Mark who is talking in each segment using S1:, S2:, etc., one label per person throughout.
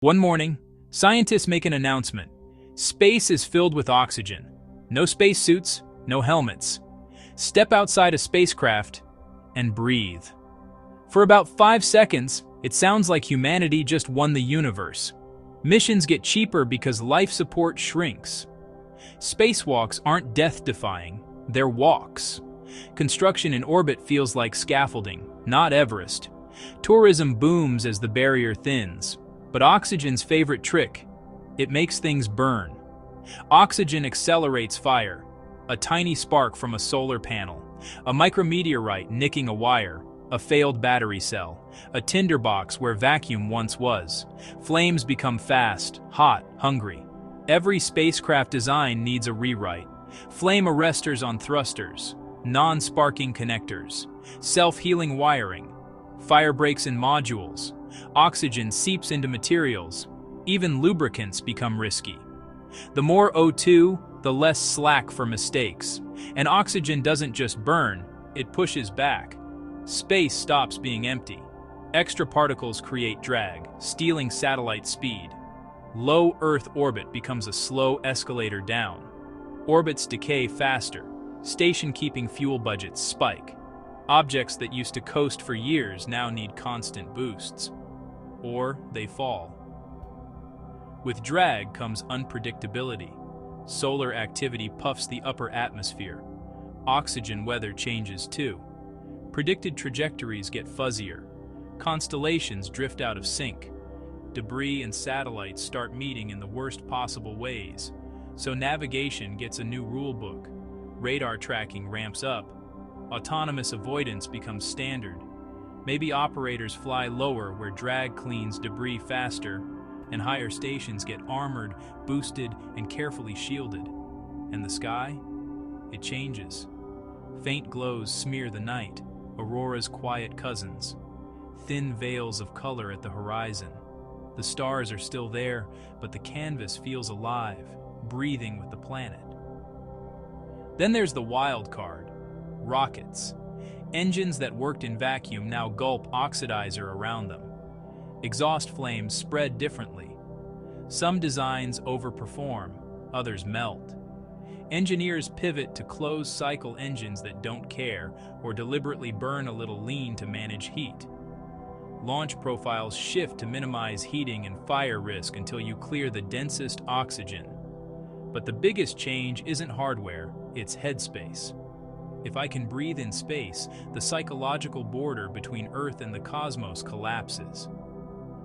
S1: One morning, scientists make an announcement. Space is filled with oxygen. No spacesuits, no helmets. Step outside a spacecraft and breathe. For about 5 seconds, it sounds like humanity just won the universe. Missions get cheaper because life support shrinks. Spacewalks aren't death-defying, they're walks. Construction in orbit feels like scaffolding, not Everest. Tourism booms as the barrier thins. But oxygen's favorite trick, it makes things burn. Oxygen accelerates fire, a tiny spark from a solar panel, a micrometeorite nicking a wire, a failed battery cell, a tinderbox where vacuum once was. Flames become fast, hot, hungry. Every spacecraft design needs a rewrite. Flame arresters on thrusters, non-sparking connectors, self-healing wiring, fire breaks in modules. Oxygen seeps into materials. Even lubricants become risky. The more O2, the less slack for mistakes. And oxygen doesn't just burn, it pushes back. Space stops being empty. Extra particles create drag, stealing satellite speed. Low Earth orbit becomes a slow escalator down. Orbits decay faster. Station-keeping fuel budgets spike. Objects that used to coast for years now need constant boosts. Or they fall. With drag comes unpredictability. Solar activity puffs the upper atmosphere. Oxygen weather changes too. Predicted trajectories get fuzzier. Constellations drift out of sync. Debris and satellites start meeting in the worst possible ways. So navigation gets a new rulebook. Radar tracking ramps up. Autonomous avoidance becomes standard. Maybe operators fly lower where drag cleans debris faster, and higher stations get armored, boosted, and carefully shielded. And the sky? It changes. Faint glows smear the night, aurora's quiet cousins. Thin veils of color at the horizon. The stars are still there, but the canvas feels alive, breathing with the planet. Then there's the wild card, rockets. Engines that worked in vacuum now gulp oxidizer around them. Exhaust flames spread differently. Some designs overperform, others melt. Engineers pivot to closed-cycle engines that don't care or deliberately burn a little lean to manage heat. Launch profiles shift to minimize heating and fire risk until you clear the densest oxygen. But the biggest change isn't hardware, it's headspace. If I can breathe in space, the psychological border between Earth and the cosmos collapses.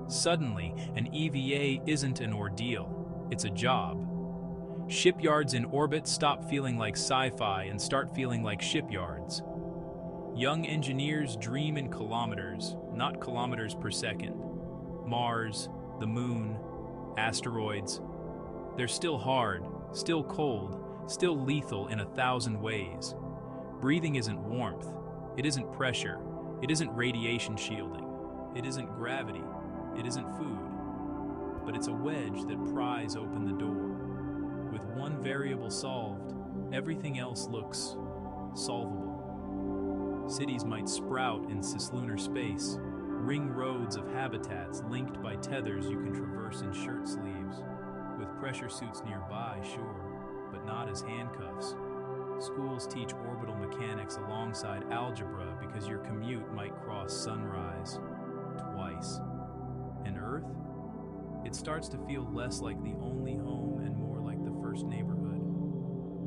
S1: Suddenly, an EVA isn't an ordeal, it's a job. Shipyards in orbit stop feeling like sci-fi and start feeling like shipyards. Young engineers dream in kilometers, not kilometers per second. Mars, the moon, asteroids. They're still hard, still cold, still lethal in 1,000 ways. Breathing isn't warmth, it isn't pressure, it isn't radiation shielding, it isn't gravity, it isn't food. But it's a wedge that pries open the door. With one variable solved, everything else looks solvable. Cities might sprout in cislunar space, ring roads of habitats linked by tethers you can traverse in shirt sleeves. With pressure suits nearby, sure, but not as handcuffs. Schools teach orbital mechanics alongside algebra because your commute might cross sunrise twice. And Earth? It starts to feel less like the only home and more like the first neighborhood.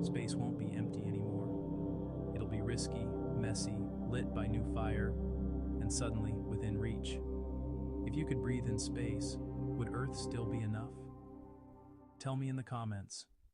S1: Space won't be empty anymore. It'll be risky, messy, lit by new fire, and suddenly within reach. If you could breathe in space, would Earth still be enough? Tell me in the comments.